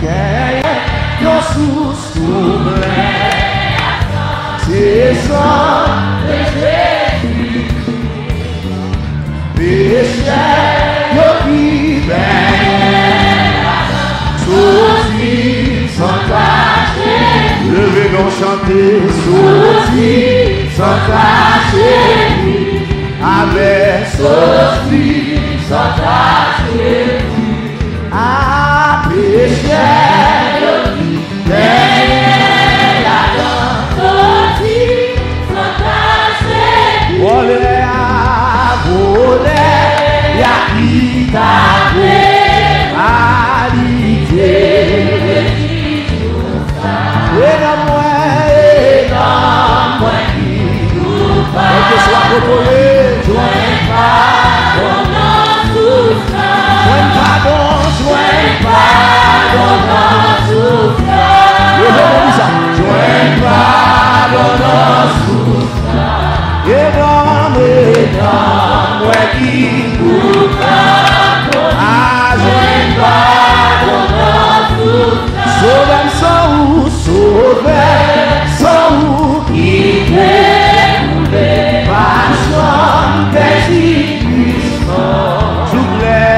Genyen, yon sous c'est ça, le Jésus. Péché, yon qui sous sans cacher. Levez-nous chanter, sous sans cacher. Avec sous sans cacher. Ah, péché, yon qui volé à voler, y'a qui t'a alité. Et dans moi qui nous parle, que soit reposé, joint pardon dans tout ça. Joint pardon dans tout ça. Joint pardon dans tout ça. Et dans moi qui nous parle, joint pardon dans tout ça. Sauvez sans où qui fait passion des puissants. J'oublie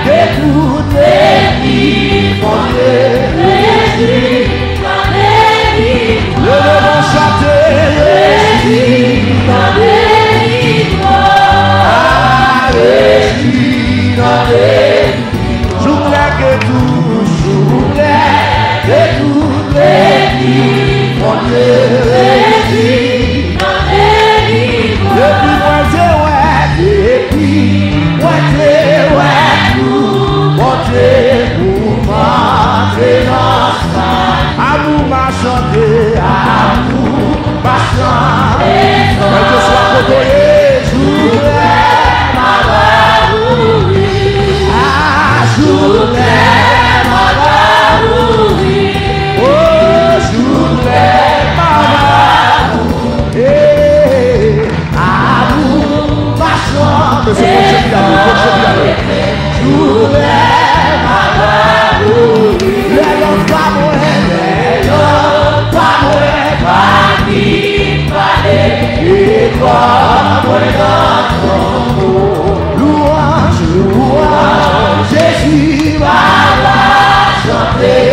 de toutes les vies fondées. Le devons chanter j'oublie que toutes les vies fondées. Depuis moi t'es pour m'entrer dans ça. Amour m'a chanté, que soit côtoyé, j'ouvrais ma Jésus va chanter.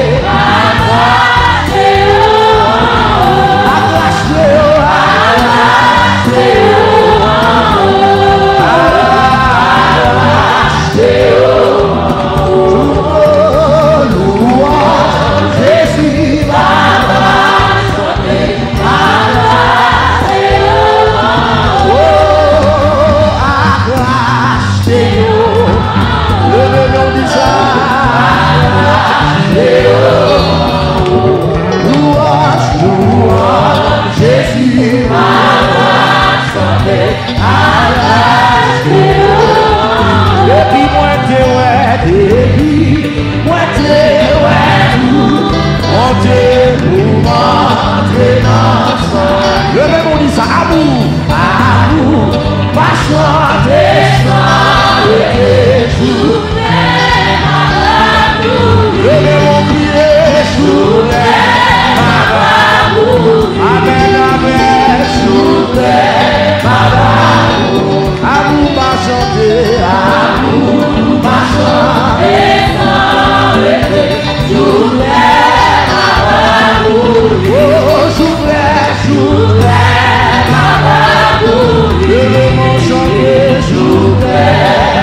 Je veux mon chanter, je voudrais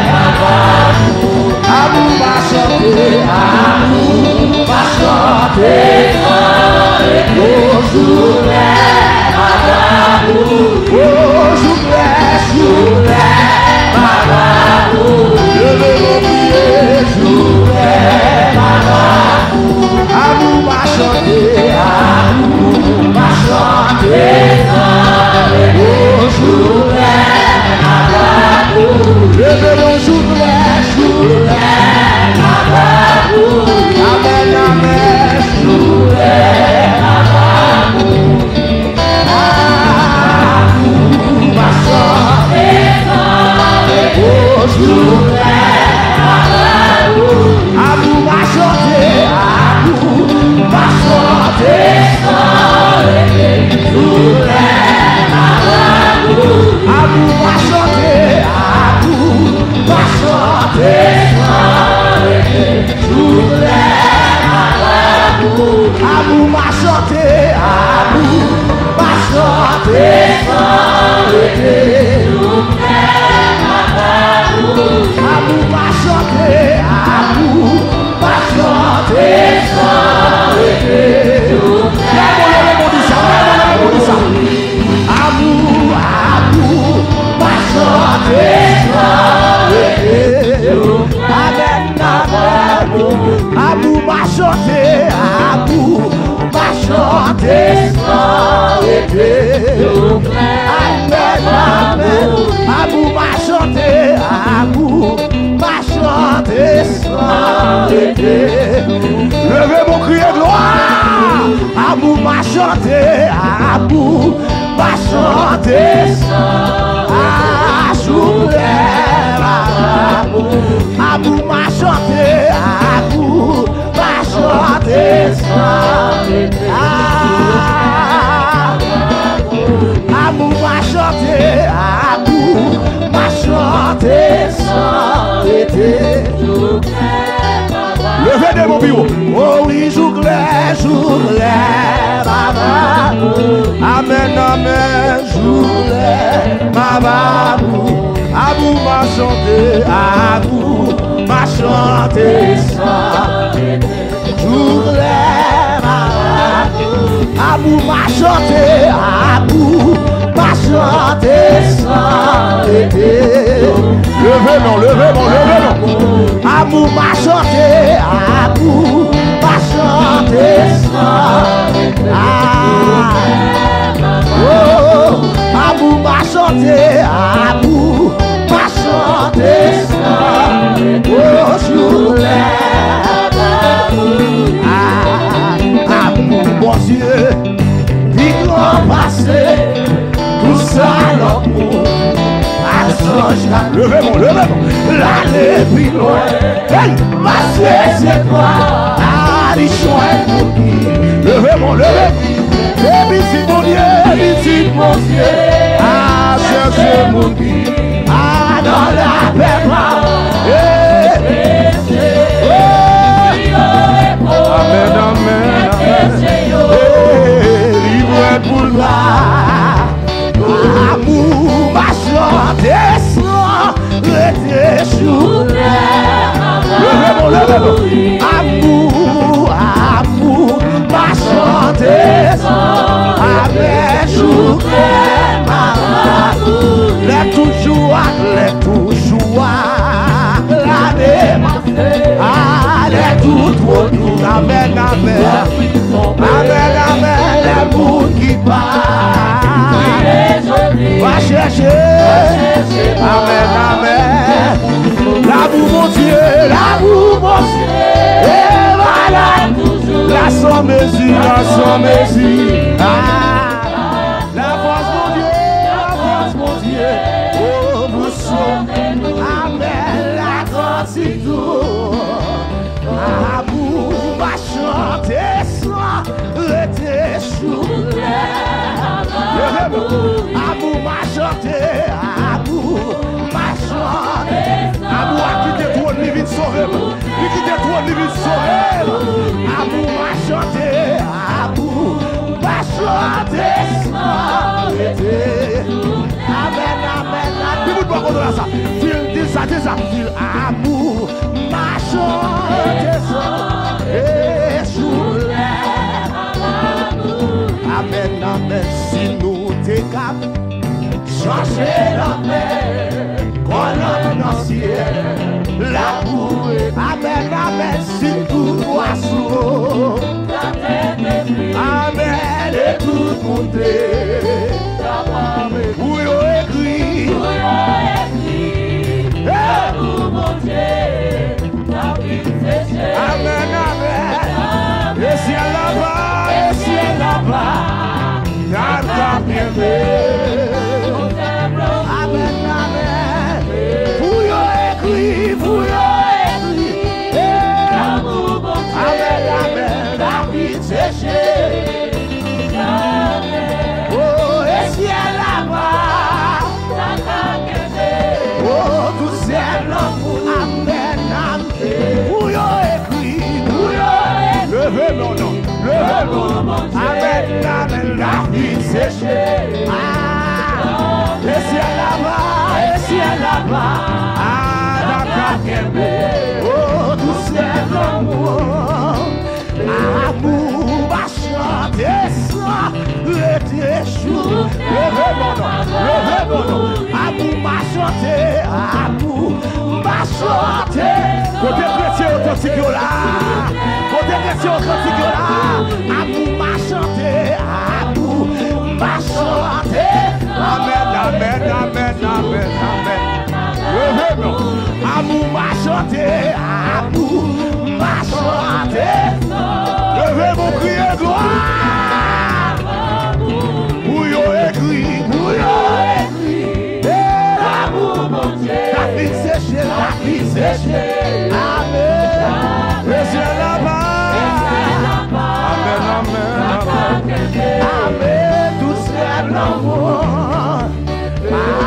ma Amour m'a chanté, amour m'a chanté sans arrêter. Amen, amen. Amour m'a chanté, amour m'a chanté sans arrêter. Levez mon cri de gloire. Amour m'a chanté, amour m'a chanté sans amour m'a chanté, amour m'a chanté sans amour m'a chanté, amour m'a chanté sans arrêter. Levez de mon bureau. Oh oui, jour clair, maman. Amen, amen, jour clair, maman. Amour m'a chanté, amour m'a chanté sans jour maman. Amour m'a chanté, amour m'a chanté sans été. Levez-moi, levez-moi, levez-moi. Amour m'a chanté, amour m'a chanté sans été. Amour m'a chanté, amour m'a chanté sans jour amour, mon Dieu, il grand passé, tout ça l'amour. Levez-moi, levez-moi. L'année plus loin. Hey, ma soeur, c'est toi. Levez-moi, levez-moi. Et visite mon Dieu, visite mon Dieu. Ah, cherchez mon Dieu. Ah, dans la paix, amen, amen, amen. Libre pour moi. Amour m'a chanté sans rétéchouler. Levez-moi, levez-moi. Amour, amour m'a chanté sans rétéchouler. Les toujours, l'année allez tout retour. Amen, amen. Amen, amen. Les mots qui parlent. Va chercher. Amen, amen. L'amour, mon Dieu, l'amour, mon Dieu. Et voilà toujours. La sans mesure, la sans mesure. La force, mon Dieu, la force, mon Dieu. Oh, vous sauvez. Amen, la grâce et tout. Amour m'a chanté sans rétéchouler. Amour m'a chanté, amour m'a chanté. Amour a quitté toi, il vient sauver. Il quitté toi, il vient sauver. Amour m'a chanté, amour m'a chanté sans arrêter. Amen, amen, amen. Dis-moi de quoi on a ça. Dis ça, dis ça. Amour m'a chanté sans échouer. Amen, amen. Si nous t'écapons, changer la mer, qu'on dans le ciel, l'amour. Amen, amen. Si tout oiseau, amen, et tout monté. Où y'a écrit, l'amour monté. Amen, amen. Et ciel là-bas, et ciel là-bas. Amen, amen. Fouillot écrit, amen, amen. La vie séché. Oh, et ciel là-bas. Oh, tout ciel là-bas. Amen, amen. Fouillot écrit, levez mon nom. Amen, amen, la vie séchée. Et ciel là-bas, et ciel là-bas. Oh, tout ciel l'amour. Amour va chanter ça. Levez mon nom. Amour va chanter, amour va chanter. Côté chrétien authentique là. Baissez au cantique là. Amour m'a chanté, amour m'a chanté. Amen, amen, amen, amen, amen. Levez-nous. Amour m'a chanté, amour m'a chanté. Levez-vous, criez gloire. Bouillon écrit, l'amour mon Dieu. La vie séchée, la vie séchée. Amen. Et c'est là-bas. Amen, amen, amen. Amen, tout c'est l'amour.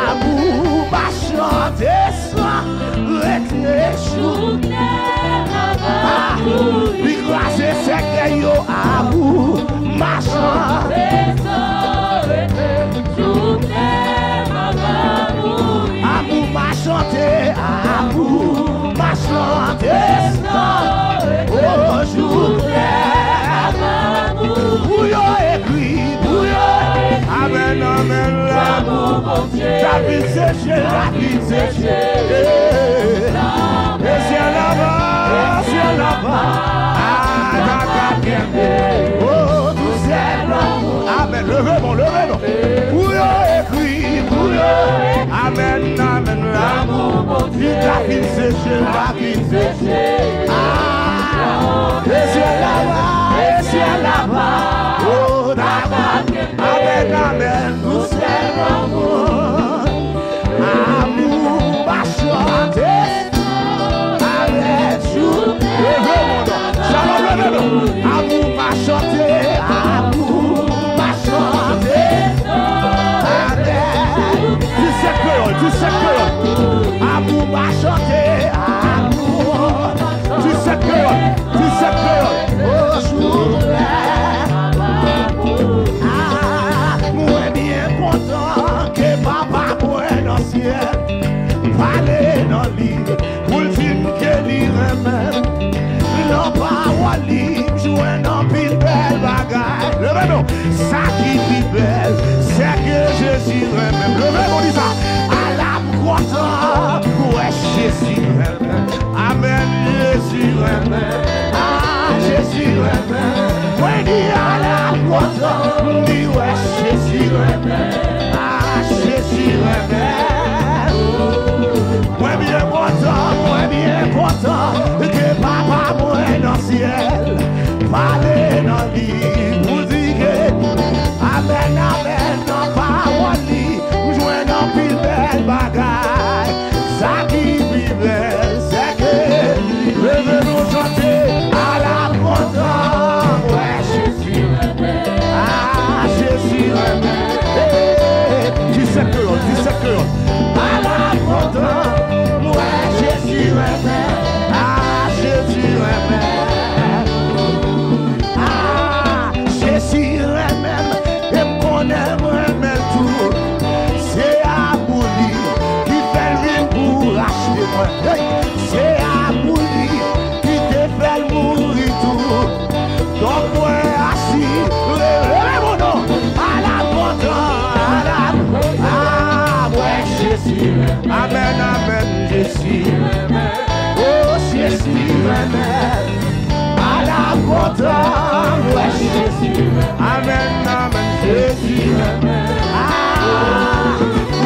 Amour m'a chanté sans retenir chou. Puis grâce à ce que yo amour m'a chanté sans retenir chou. Amour m'a chanté, amour m'a chanté sans retenir bouillon écrit, bouillon. Amen, amen, l'amour mon Dieu. La vie séchée, la vie séchée. Et c'est là-bas, c'est là-bas. Oh, tout c'est l'amour. Amen, levez-moi. Bouillon écrit, bouillon. Amen, amen, l'amour mon Dieu. La vie séchée, la vie séchée. Et c'est là-bas, et c'est là-bas. Oh, amen, amen, tout c'est l'amour. Amour m'a chanté. Amen, chou. Amour m'a chanté. Amour m'a chanté. Amen. Tu sais que amour m'a chanté. Amour. Tu sais que oh, chou. Moi bien content que papa moi dans le ciel parler dans le livre pour le film que lire même non pas Wally jouer dans pile belle bagaille levez-nous ça qui est belle c'est que Jésus même levez-nous dit ça à la content ouais Jésus même amen Jésus même ah Jésus même ouais dit à la content dit ouais Jésus même ah Jésus même moi bien content que papa moi dans le ciel parler dans le lit vous dire que amen amen non pas Wally jouer dans pile belle bagaille ça qui est belle c'est que levez-nous chanter à la content ouais Jésus ah Jésus tu sais que à la content ouais Jésus ah Jésus ah Jésus même et me connaît moi-même tout c'est amour qui fait le vin pour acheter moi c'est amour qui te fait mourir tout donc moi assis levez mon nom à la content ah ouais Jésus amen amen Jésus oh Jésus amen à la content ouais Jésus amen amen Jésus ah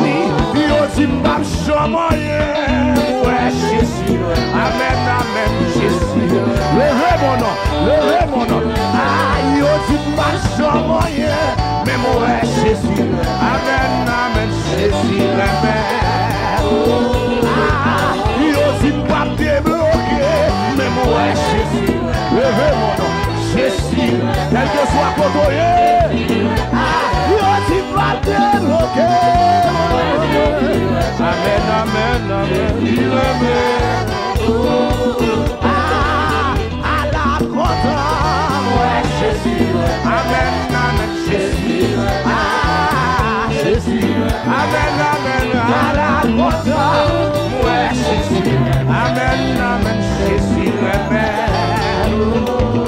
oui puis aussi m'am chamoyen ouais Jésus amen amen Jésus levez mon nom ah il aussi m'am chamoyen même ouais Jésus amen amen Jésus amen ah il aussi m'am débloqué même ouais Jésus levez mon nom Jésus quel que soit côté ah il aussi m'am débloqué amen amen amen il ah à la content ouais Jésus amen amen Jésus ah Jésus amen amen à la content ouais Jésus amen amen Jésus amen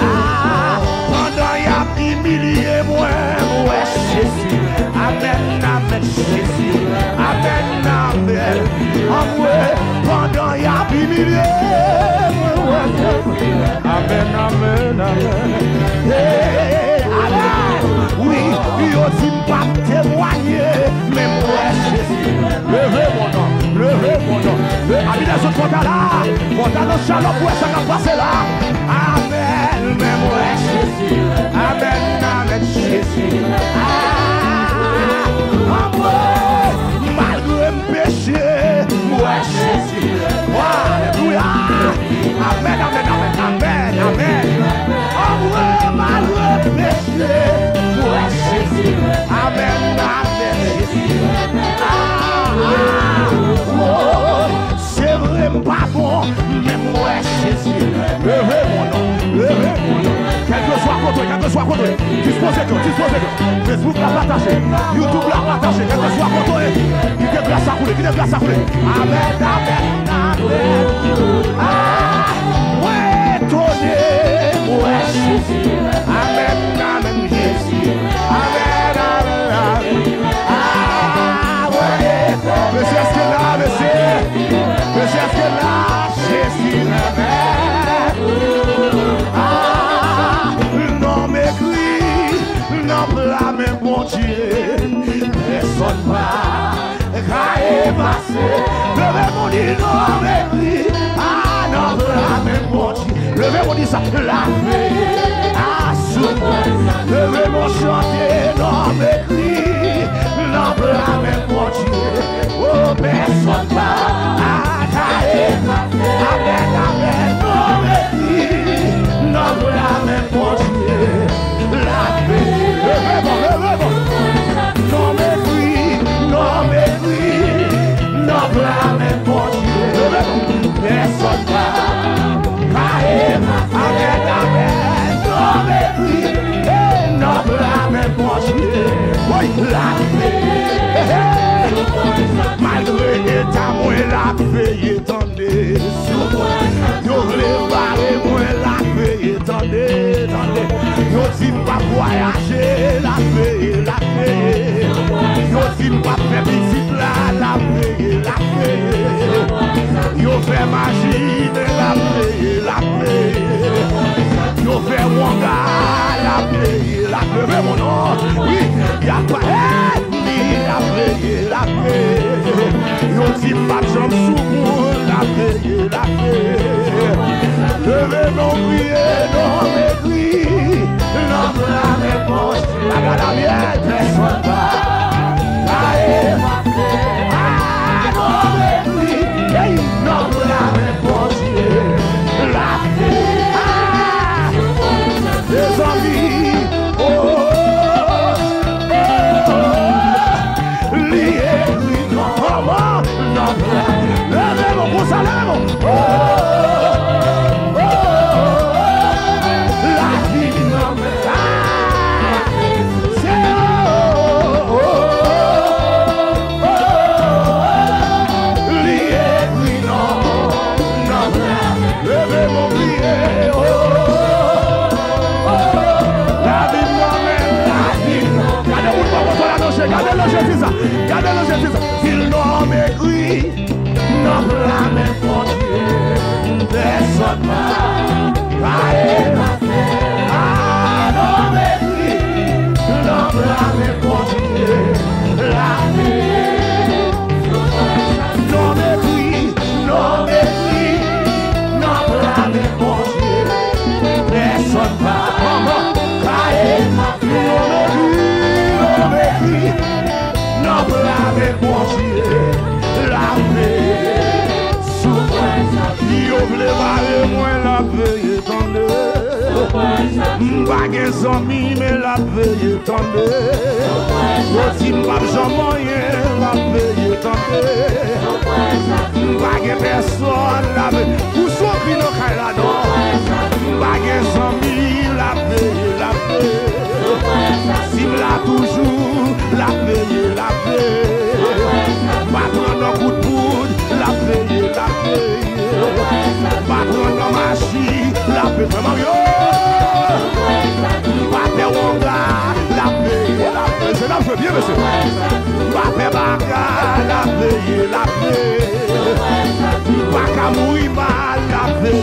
ah pendant y a humilié amen, amen. Hey, amen. Oui, yo dit pas témoigner, mais moi Jésus. Levez mon nom, levez mon nom. Amis des autres fontaines là, fontaines de chaleur pour ça qui a passé là. Amen, mais moi Jésus. Amen, amen, Jésus. Malgré mon péché, moi Jésus. Alléluia. Amen, amen, amen, amen, amen. Malgré mon péché, moi Jésus. Amen, amen, Jésus. C'est vrai, pas bon, mais moi Jésus. Levez mon nom, levez mon nom. Quel que soit contre, disposez-le. Facebook l'a partagé, YouTube l'a partagé, quel que soit contre, qui te place à couler, Amen, amen, amen. Ouais, tonner, ouais, Jésus. Amen, amen, Jésus. Amen, amen, amen. Ouais, monsieur, est-ce que là, monsieur, est-ce que là, Jésus, amen. Non, m'écrit, non, blâme, mon Dieu, personne pas, qu'à effacer. Levez mon dit, non, m'écrit, non, blâme, mon Dieu. Levez mon dit ça, la paix, souffre. Levez mon chantier, non, m'écrit, non, blâme, mon Dieu. Oh, personne pas, qu'à effacer. Amen, amen, non, m'écrit, non, blâme, mon Dieu. La paix, levez mon. Non, m'écrit, non, blâme, mon Dieu. Personne pas. Amen, amen. Non, m'écrit, non, blâme, mon Dieu. Oui, la paix. Malgré l'état, moi, la paix, attendez. Yo voulez barrer, moi, la paix, attendez. Yo dit pas voyager, la paix. Yo dit pas faire visite là, la paix. Yo fait magie, la paix. Yo fait wanga, la paix. Mon nom, oui, y'a pas la paix. Yo dit pas jambe sous moi, la paix. Levez mon prier, non m'écrit, non blâme, la garde à bien, personne pas. Non m'écrit, non blâme, la paix. Les amis, levez-moi pour ça, levez-moi. La vie, non, c'est levez-moi, priez. La vie, non, la vie, non. Gardez-vous pas contre la noche, gardez-le, ça. Il n'en m'écrit. Non, blâme, mon Dieu, personne pas, non, m'écrit, non, blâme, mon Dieu, la paix, non, m'écrit, non, blâme, mon Dieu, personne pas, non, m'écrit, non, blâme, mon Dieu, la paix. Yo vle vale mwen la veye tande. M'bagè zami mais la veye tande. Yo si m'bap jamoyen la veye tande. M'bagè personne la veye. Ou sopi no kay la non. M'bagè zami la veye. Si m'la toujours la veye. Pas prendre un coup de poudre, la veye. Pas prendre un machine, la paix vraiment yo. Pas faire wanga, la paix. C'est là que je veux bien, monsieur. Pas faire baga, la paix. Pas qu'à mourir mal, la paix.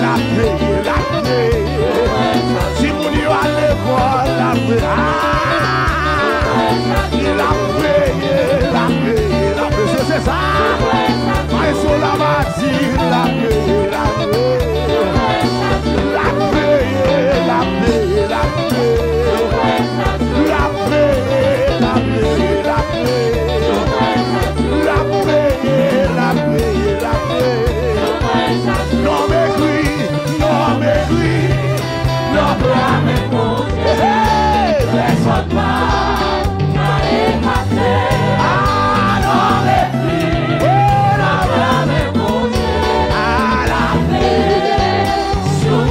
la paix, la paix. Si mon Dieu à l'école, la paix. Il a payé, la paix, la paix. C'est ça. Mais sur la matière, la paix, la paix. La paix, la paix, la paix. La paix, la paix, la paix. La paix, la paix, la paix. Non m'écris, non blâme mon Dieu. Laisse pas, n'allez pas faire. Ah, non m'écris, non blâme mon Dieu. Ah, la paix, sur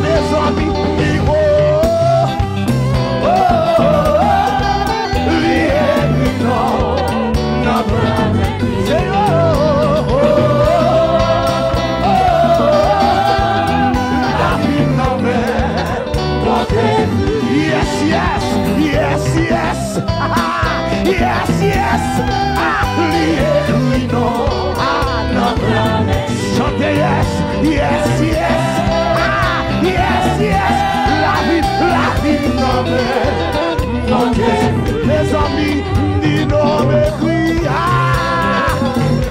mes amis, yes, oui, non, non, chantez yes, la vie, non, les amis, ni non, mais oui,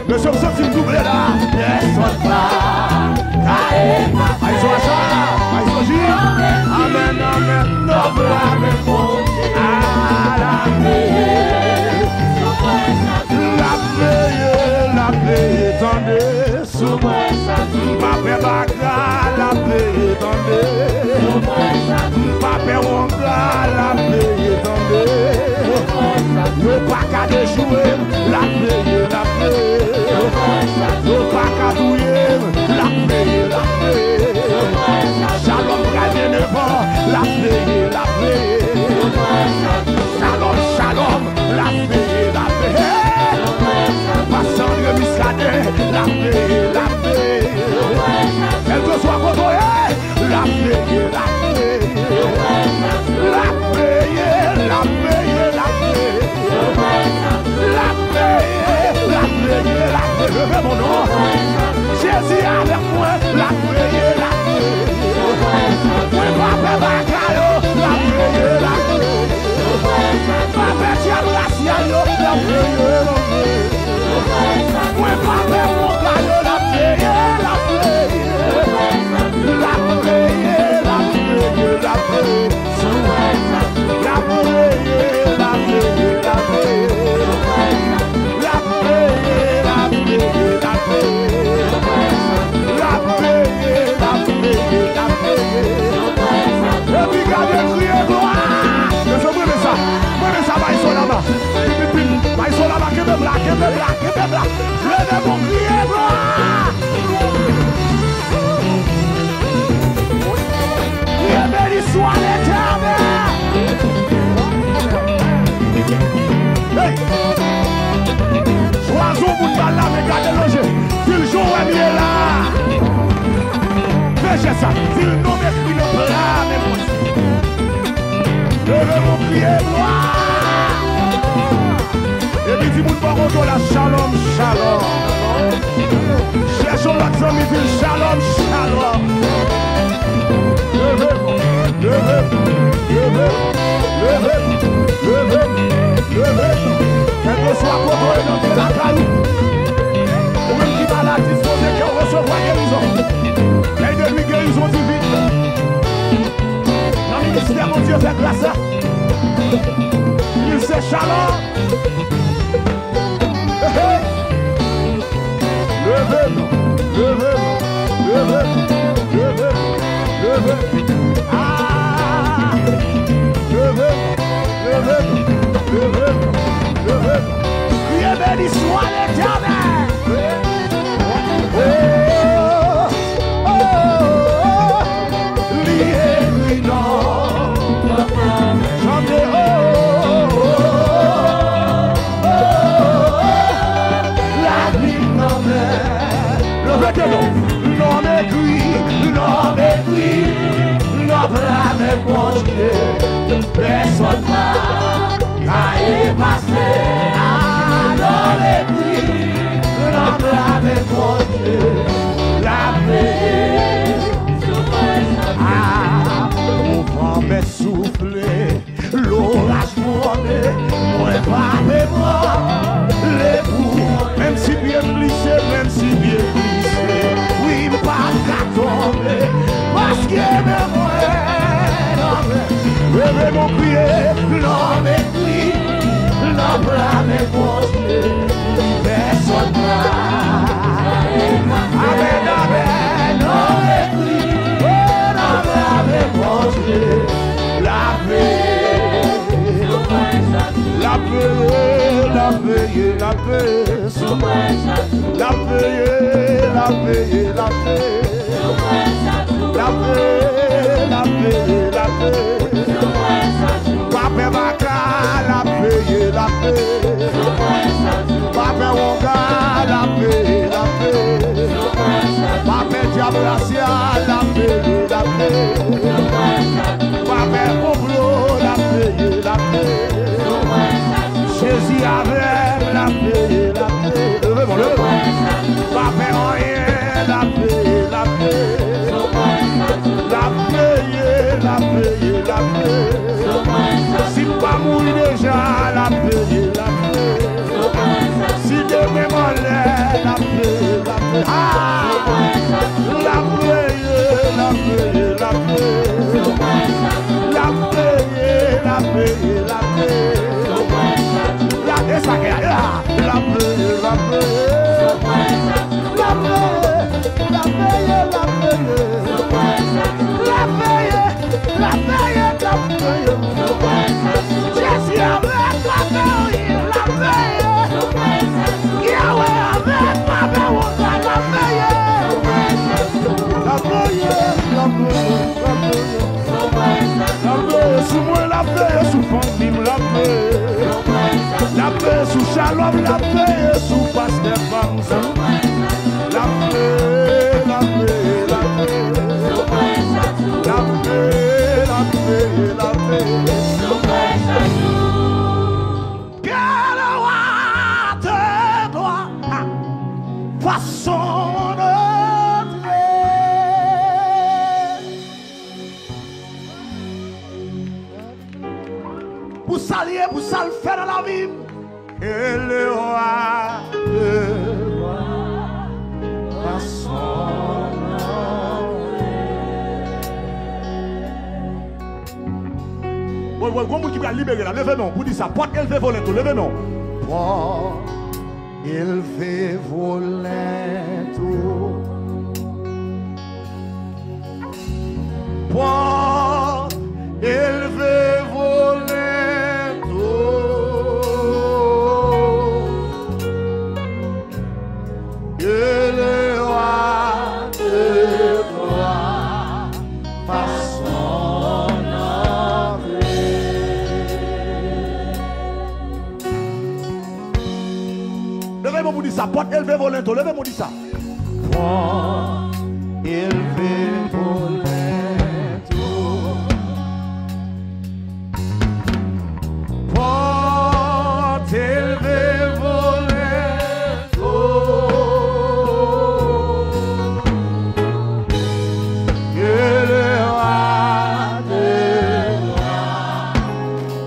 mais je me sens une double là, yes, on va, aïe, soit ça, aïe, soit Gilles, amen, non, blâme, la paix, tendez, sous moi ça dit, ma paix bagarre, la paix, tendez, ma paix wonga, la paix, tendez, ne pas qu'à déjouer, la paix, ne pas qu'à douiller, la paix, shalom, gardez devant, la paix, shalom, la paix, passant le muscadet, la paix, quel que soit côtoyé, la paix, la paix, la paix, la paix, la paix, la paix, levez mon nom, Jésus avec moi, la paix, la paix, moi papa bagaille, la paix, la paix, papa Tiabracia, la paix, moi papa mon gars, la paix, la paix, la paix, la paix, la paix, la paix, la paix, la ça, s'il nous écrit le plat, mais levez mon pied gloire. Et puis, si vous ne parlez la shalom, shalom. Cherchons l'accent, mais dit shalom, shalom. Levez-vous, quel que soit votre nom de la caillou, ou même qui maladie disposé qu'on recevra guérison. Et depuis guérison divine, dans le ministère, mon Dieu fait grâce. Il sait shalom. Levez-nous. Ah, levez-nous. Priez, béni soit l'Éternel. Personne pas à passer à l'oreille, l'homme avec mon Dieu, la paix. soufflé, l'orage monté, moi pas mémoire, les bouts, même si bien glissé, oui, pas qu'à tomber, parce que même moi, levez mon pied, l'homme est pris, l'homme est posé, personne n'a. Amen, amen, l'homme est pris, l'homme est posé, la paix, la paix, la paix, la paix, la paix, la paix, la paix, la paix, la paix, la paix. Pape Baka, la paix, la paix. Pape Wonga, la paix, la paix. Pape Diablasia, la paix, la paix. Pape Poblo, la paix, la paix. Jésus avec la paix, la paix. Levez-moi, levez-moi. Pape Oyen, la paix, la paix. La paix, la paix, la paix. Si pas mourir déjà, la paix, la paix. Si demain m'en l'air, la paix, la paix. Ah, la paix, la paix, la paix. La paix, la paix, la paix. La paix, ça qui est là. La paix, la paix. La paix, la paix, la paix. La paix, la paix, la paix. Jésus avec la paix, la paix. Yahweh avec ma paix, la paix. La paix, la paix, la paix. La paix sous moi, la paix sous Fandim, la paix. La paix sous Shalom, la paix sous Pasteur Bamsa. La paix, la paix, la paix. La paix, la paix, la paix. Quel roi te doit façon de pour s'allier, pour ça le faire dans la vie. Et le roi te doit façon. Comment qui va libérer là? Levez non, vous dites ça. Porte élevé volant, levez non. Porte élevé volant. Porte élevé volant. Et le roi de gloire façon. Levez-moi pour dire ça. Porte élevé volant. Levez-moi pour dire ça. Porte élevé volant. Porte élevé volant. Et le roi de gloire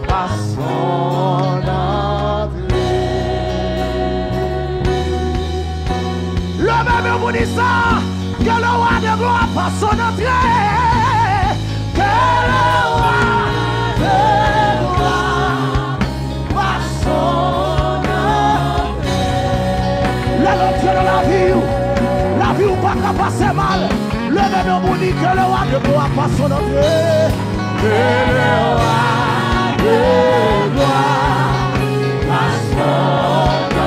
passe son entrée. Levez-moi pour dire ça. Que le roi de gloire passe son entrée. Que le roi de gloire passe son entrée. Le Dieu de la vie ou pas qu'à passer mal. Levez-nous pour dire que le roi de gloire passe son entrée. Que le roi de gloire passe son entrée.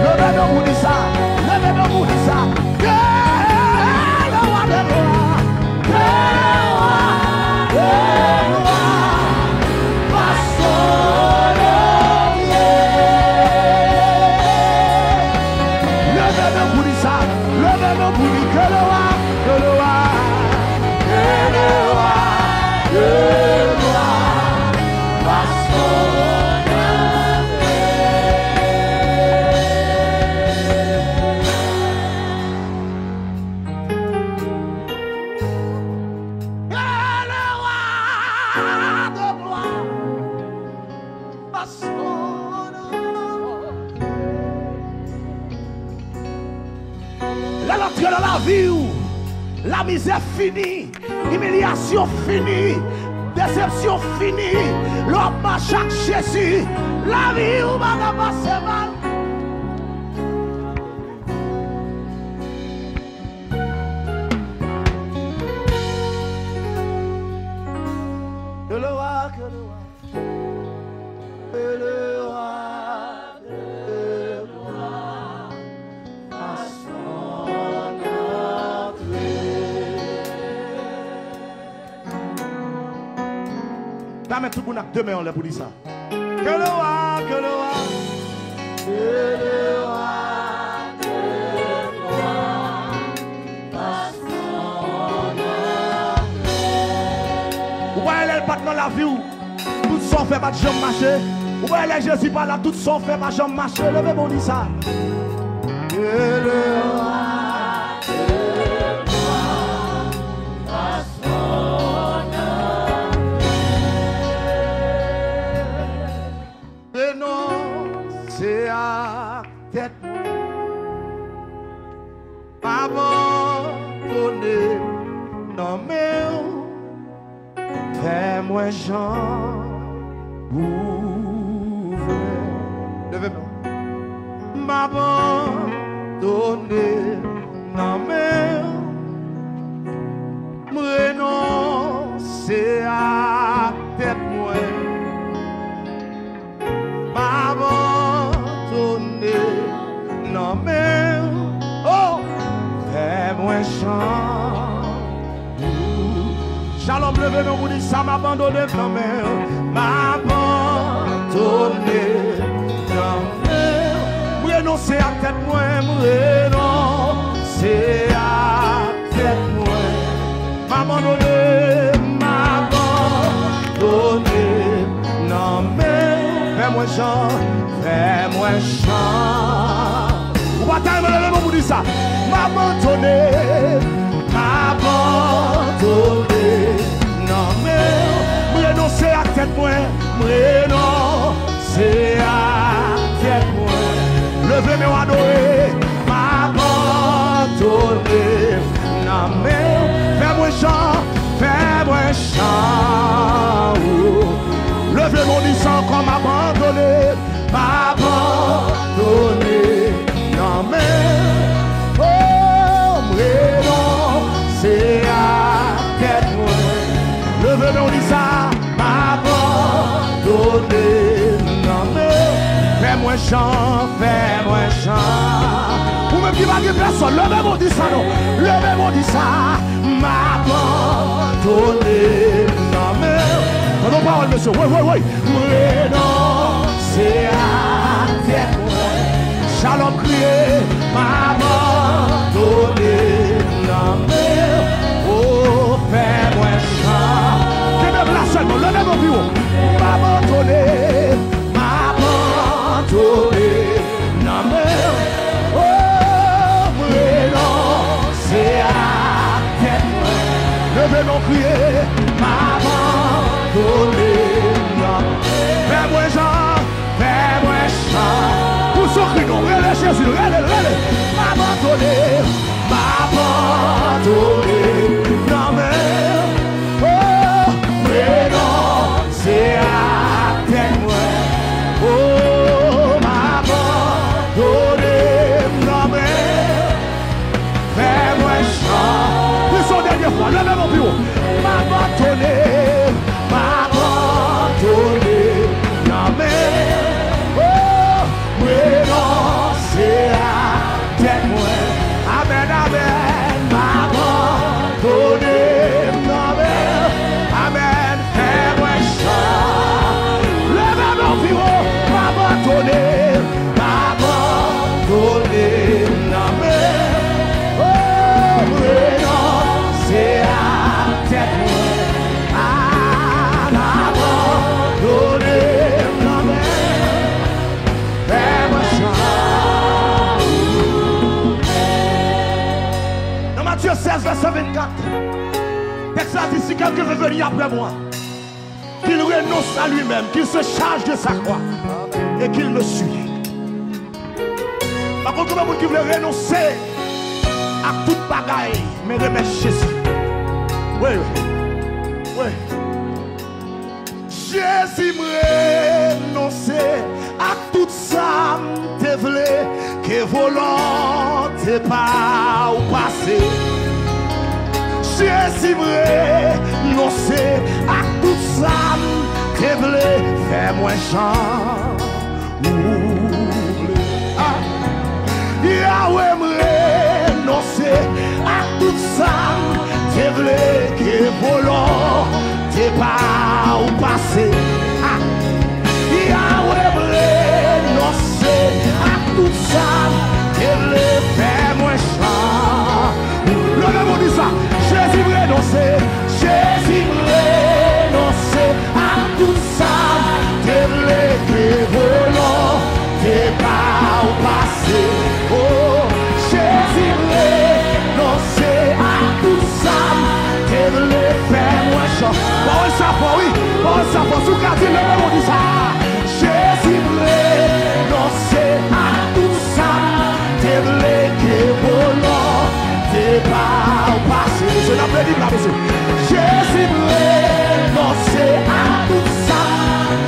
Levez-nous pour dire ça. Levez-nous pour dire ça. Que le roi de gloire, que le roi de gloire passe son entrée. Levez-nous pour dire ça. Levez-nous pour dire que le roi, que le roi, que entrer dans la vie, la misère finie, humiliation finie, déception finie, l'homme marche avec Jésus, la vie ou va passer mal. Que le roi, que le roi, que le roi de gloire fasse son entrée. Là, mais tout le monde a deux mains en l'air pour dire ça. Que le roi, que le roi, que le roi de gloire fasse son entrée. Vous voyez les pattes dans la vie où tout son fait pas de jambes marcher. Vous voyez les Jésus par là, tout son fait pas de jambes marcher. Levez-moi dit ça. Que le roi de gloire fasse son entrée. Renoncer à tête abandonner non mais fais-moi Jean ouvert. Levez-moi. M'abandonner non mais renoncer à tête moi. M'abandonner non mais oh fais-moi Jean. Shalom, levez nous vous dites ça m'abandonner non mais m'abandonner non mais renoncer à tête moi renoncer à tête moi m'abandonner non mais fais-moi chant vous bataille me vous dites ça m'abandonner non mais renoncer à tête moi renoncer à tête moi levez mes adorer m'abandonner non mais fais-moi chant levez mon sang comme m'abandonner non mais oh renoncer à tête moi levez mon sang m'abandonner non mais fais-moi chant ou même qui va dire personne levez mon dit ça non levez mon dit ça m'abandonner non mais pardon parole monsieur oui renoncer à tête moi shalom crier m'abandonner non mais oh fais-moi chant que me place seulement levez mon bureau m'abandonner non mais oh renoncer à tête moi levez mon crier m'abandonner non fais-moi chant pour ce cri non relève Jésus relève m'abandonner non mais oh renoncer à tête moi oh m'abandonner non mais fais-moi chant pour son dernière fois levez mon bureau m'abandonner non mais oh renoncer à tête moi amen m'abandonner non mais amen fais-moi chant levez mon bureau m'abandonner non mais oh renoncer à tête moi m'abandonner non mais fais-moi chant. Dans Matthieu 16 verset 24 texte là dit si quelqu'un veut venir après moi qu'il renonce à lui-même qu'il se charge de sa croix et qu'il me suit. Par contre, comment vous qui voulez renoncer à toute bagaille, mais remettre Jésus. Oui, oui. Jésus me renonce à tout ça, te voulais que volonté pas ou passer. Jésus me renonce à tout ça, te voulais faire moins chant. Yahweh me renonce à tout ça, te voulais que volonté pas ou passer. Yahweh me renonce à tout ça, te voulais faire moins chant. Le même dit ça, Jésus me renonce, Jésus me renonce à tout ça, te voulais que volonté pas ou passer. Oh, Jésus me renonce à tout ça, te voulais faire moins chant. Parole ça, oui, sous quartier, le même dit ça. Jésus me renonce à tout ça, te voulais que volonté pas ou passer. C'est la pleine Bible là, monsieur. Jésus me renonce à tout ça,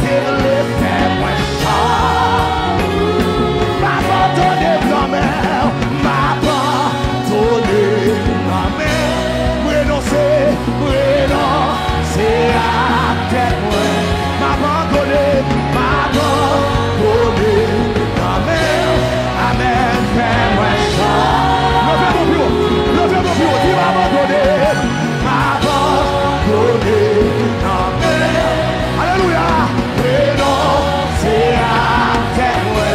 te voulais faire moins chant. M'abandonner la mer, m'abandonner la mer, renoncer à tête moi, m'abandonner la mer, amen, fais-moi chant. Levez mon bureau, dis m'abandonner la mer, alléluia, renoncer à tête moi.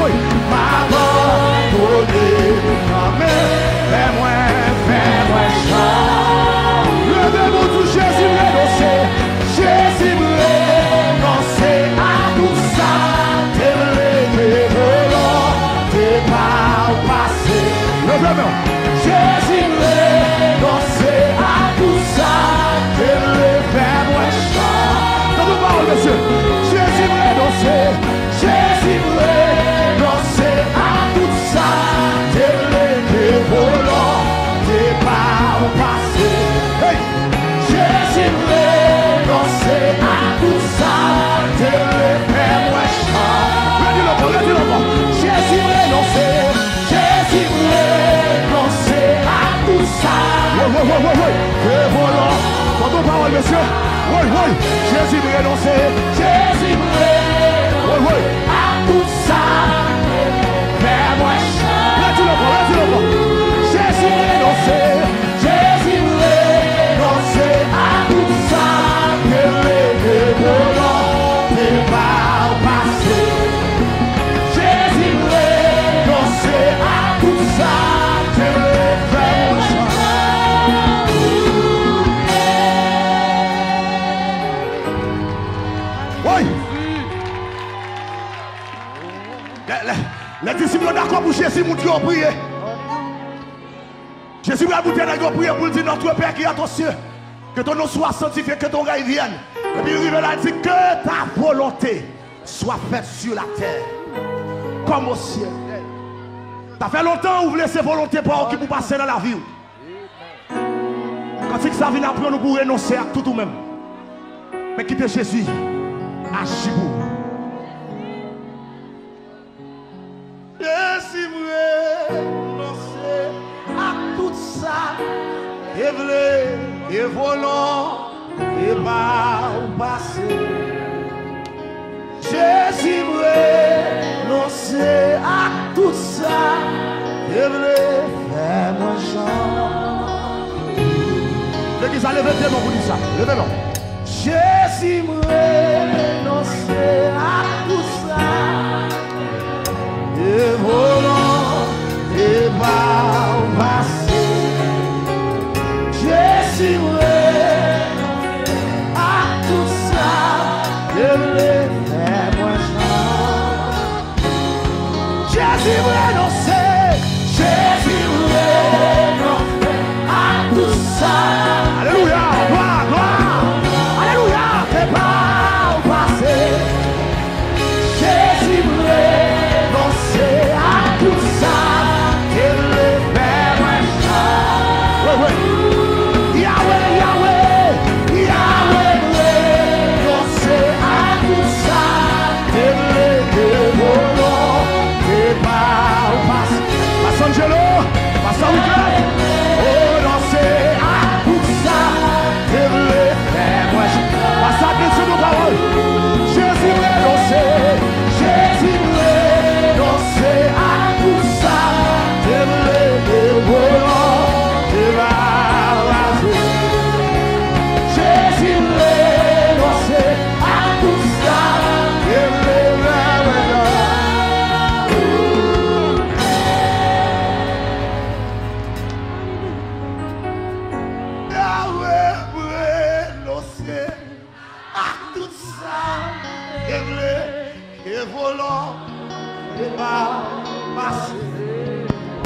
Oui. M'abandonner la mer, fais-moi chant. Levez-vous tout, Jésus me renonce, Jésus me renonce à tout ça, te voulais volonté pas ou passer. Levez-moi, Jésus me renonce à tout ça, te voulais faire moins chant. Dans vos paroles, monsieur, Jésus me renonce, Jésus me renonce à tout ça, te voulais volonté pas ou passer. Hey! Jésus me renonce à tout ça, te voulais faire moins chant. Redis-le encore. Jésus me renonce à tout ça. Oui. Que volant. Quand on parle, monsieur. Oui. Jésus me renonce. Jésus me renonce à tout ça. Faire moins chant. Redis-le encore. Jésus me renonce. Jésus me renonce à tout ça. Que volant n'est pas passé. Jésus me renonce à tout ça. Je veux faire mon chant. Oui. Les disciples sont d'accord pour Jésus monter en prier. Jésus va vous dire d'aller prier pour dire notre Père qui est aux cieux, que ton nom soit sanctifié, que ton règne vienne. Et puis il a dit que ta volonté soit faite sur la terre comme au ciel. Ça fait longtemps que vous laissez volonté pour qui vous passer dans la vie. Quand ça vient après, nous pouvons renoncer à tout nous-mêmes. Mais quittez Jésus, agis vous. Jésus me renoncer à tout ça, et voulez, et volant, et pas ou passer. Jésus me renoncer à tout ça, et voulez, faire mon chant. L'église a levé tes mains pour dire ça, levez-moi. Jésus me renoncer à tout ça, et volant, et pas ou passer. Jésus me renonce à tout ça, je voulais faire moi chant. Jésus me renonce, Jésus me renonce à tout ça. Alléluia, gloire. Alléluia, t'es pas ou passer. Jésus me renonce à tout volant, et pas passer.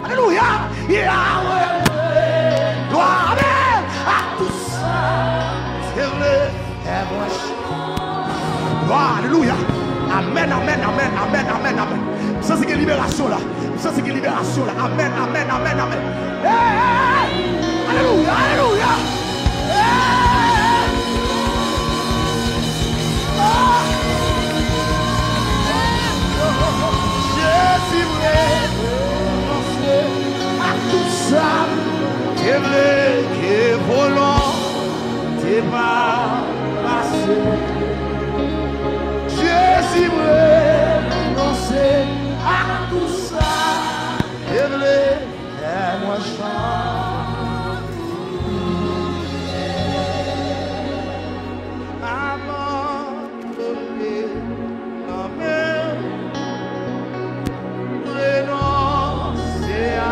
Alléluia, Yahweh, gloire, amen, à tout ça, c'est vrai, et moi je... Gloire, alléluia, amen, amen, amen, amen, amen, amen. Ça c'est que libération là, ça c'est que libération là, amen, amen, amen, amen. Hey, alléluia, alléluia. Hey. Oh. Je suis vrai, à tout ça, t'es vrai, t'es volant, t'es pas passé. Je suis vrai, renoncer à tout ça, t'es vrai, et moi chante. Abandonné, amen. Renoncer à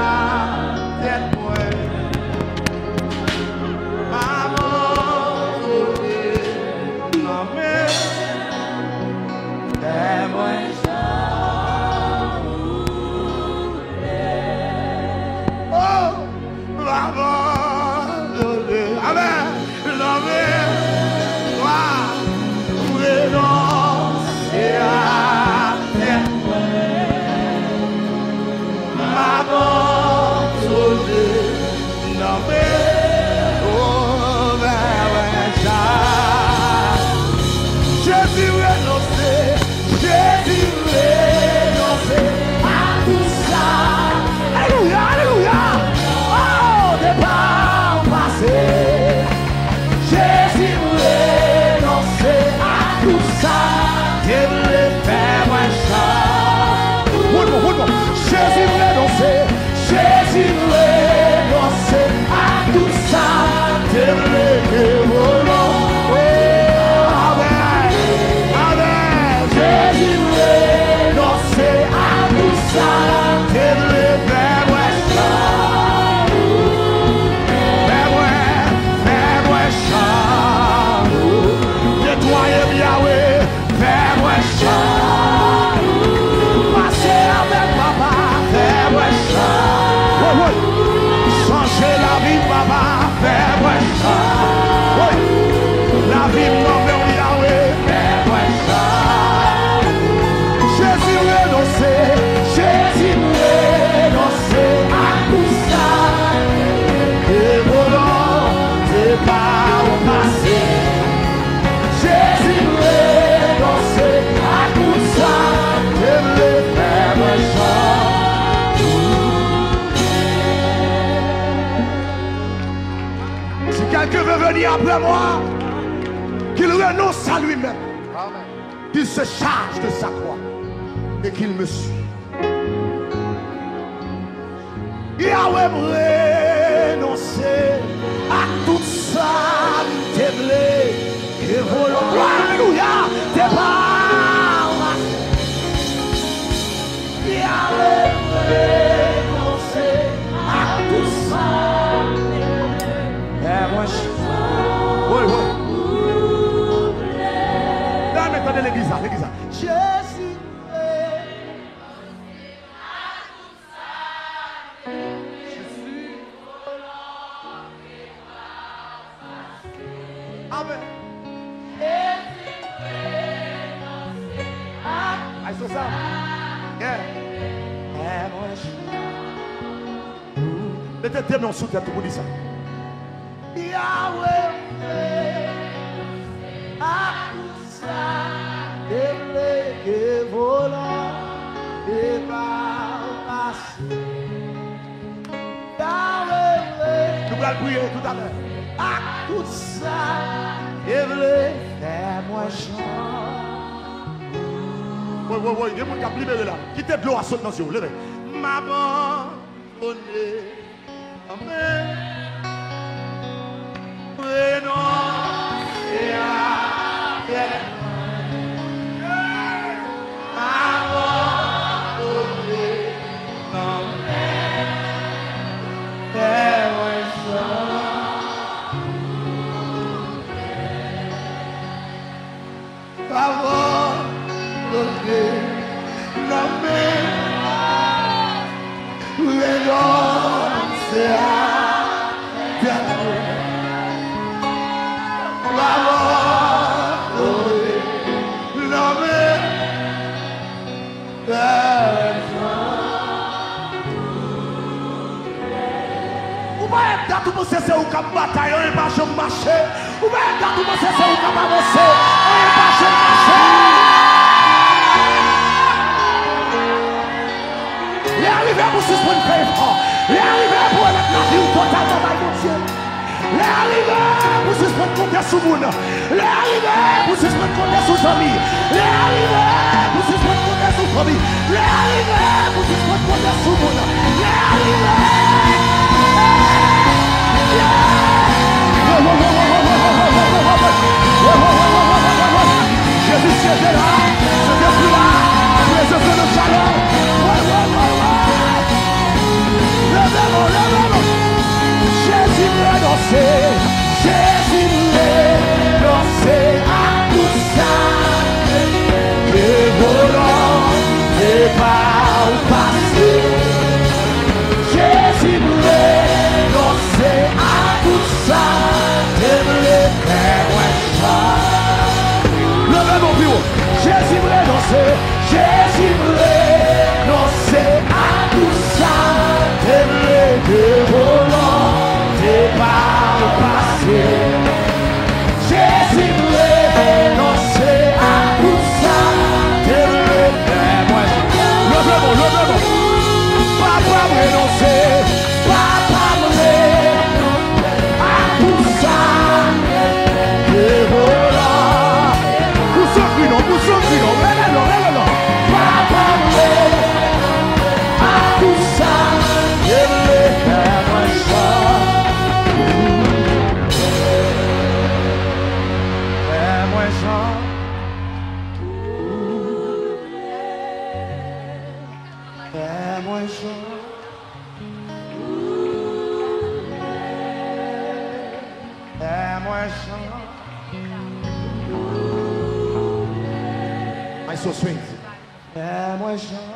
tes points, abandonné, amen. Et moi oh, abandonné, amen, amen. Renoncer à tes abandonné, non mais oh ben ça. Jésus renoncé, Jésus renoncé à tout ça. Alléluia, alléluia. Oh, départ passé. Jésus renoncé à tout ça. Dieu le fait moi ça. One more. Jésus renoncé, Jésus renoncé à tout ça. Dieu le volant. Amen, amen. Jésus renoncé à tout ça. Dieu le fait moi ça. Fais-moi ça. Nettoyez Yahweh, fais-moi ça. Changer la vie, papa, fais-moi ça. La vie m'envers Yahweh, fais-moi ça. Jésus renoncé, Jésus renoncé à tout ça. Et volant, t'es pas au passé. Jésus renoncé à tout ça. Fais-moi ça. Quelqu'un veut venir après moi, qu'il renonce à lui-même, qu'il se charge de sa croix et qu'il me suit. Yahweh renoncer à tout ça, t'es blé, t'es volant. Alléluia, t'es pas. Yahweh renoncer à tout ça. Moi, oui. Non, mais attendez l'église là. Jésus amen. I saw ça. Yeah. Mettez tes mains sous tête pour dire ça. Yahweh, à tout ça, et volant, et pas passé. Yahweh, nous allons prier tout à l'heure. À tout ça, et fais-moi chanter. Oui, il y a des gens qui ont libéré là. Quittez de l'eau à sauter dans ce levez. Maman, amen. Renoncer à tes abandonné, non mais fais-moi chanter. Abandonné, penser c'est où cap bataille, on n'est pas jamais marché. Ou bien quand vous pensez c'est où cap avancer, on n'est pas jamais marché. Il est arrivé pour suspendre paiement. Il est arrivé pour mettre la vie totalement dans mon Dieu. Il est arrivé pour suspendre compter sous monde. Il est arrivé pour suspendre compter sous famille. Il est arrivé pour suspendre compter sous famille. Il est arrivé pour suspendre compter sous monde. Il est arrivé. Jésus c'était là, c'était plus là, les œuvres de chaleur. Jésus voulait danser, Jésus voulait danser à tout ça. Que volant n'est pas au passé. Jésus voulait danser à tout ça. J'aimerais faire un chant. Levez mon bureau. Jésus voulait danser, Jésus voulait danser à tout ça. J'aimerais que volant n'est pas au passé. Jésus voulait danser à tout ça. J'aimerais faire un chant. Levez mon. Papa voulait danser, papa voulait à tout ça. Que volant. Pour ceux qui n'ont, levez-le. Papa voulait à tout ça. Je voulais faire un chant. Faire un chant. Faire un chant. I saw swings. Fais-moi chant.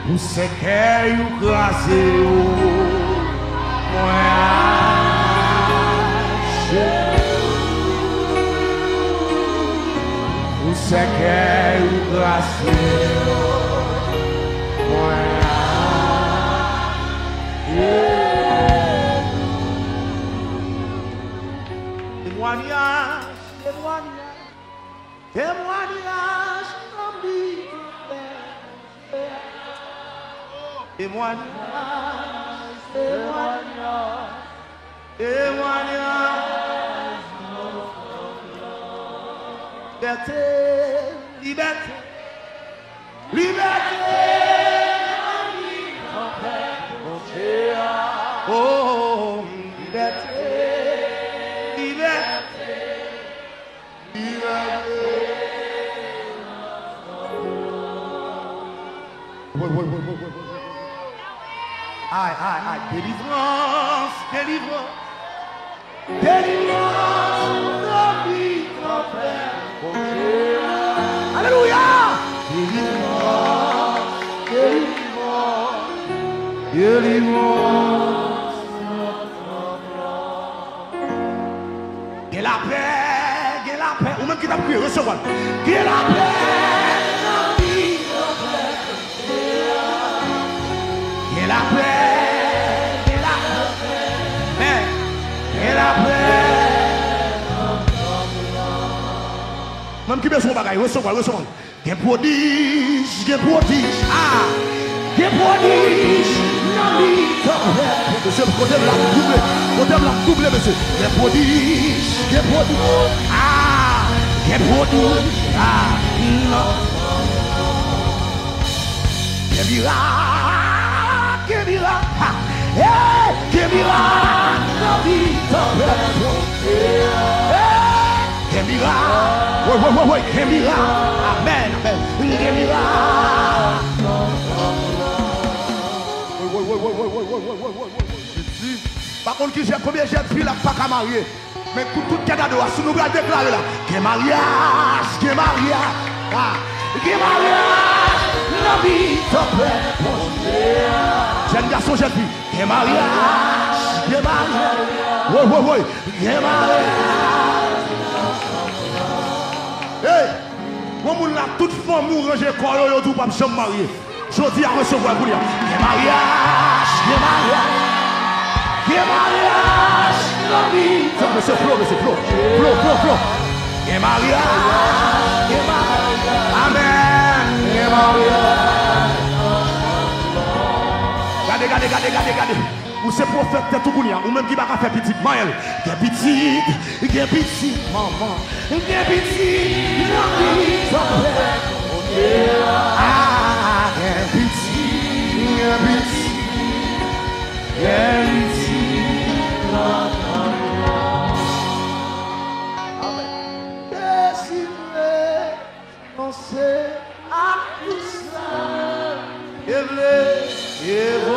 Você quer o Brasil, você quer o Brasil, témoignage, témoignage, liberté, oh, liberté, Aïe, délivrance, notre vie, mon frère. Alléluia. Délivrance. délivrance. Get la paix, ou même qui t'a prié, recevoir. Get la paix, get la paix, get la paix, get la paix. Même qui besoin de bagaille, recevoir. Get prodige, get prodige, non, monsieur, côté de la double, monsieur. Get prodige, get prodige, non. Get miracle, non, get miracle, ouais, get miracle, amen, get miracle. Par contre, combien j'ai de filles là pas qu'à marier. Mais tout Canada, si nous allons déclarer là, que mariage, la vie te plaît. Jeune garçon, jeune fille, que mariage, ouais, que mariage. Hey, mon monde là, toute femme mourra, j'ai quoi, yo, tout pas me marier. Je dis à recevoir pour dire, que mariage, la vie. Monsieur Flo. Que mariage, amen. Que mariage. Regardez. Ou c'est prophète de tout le monde, ou même qui va faire petit maman. Que petit, maman. Que petit, la vie. Yeah.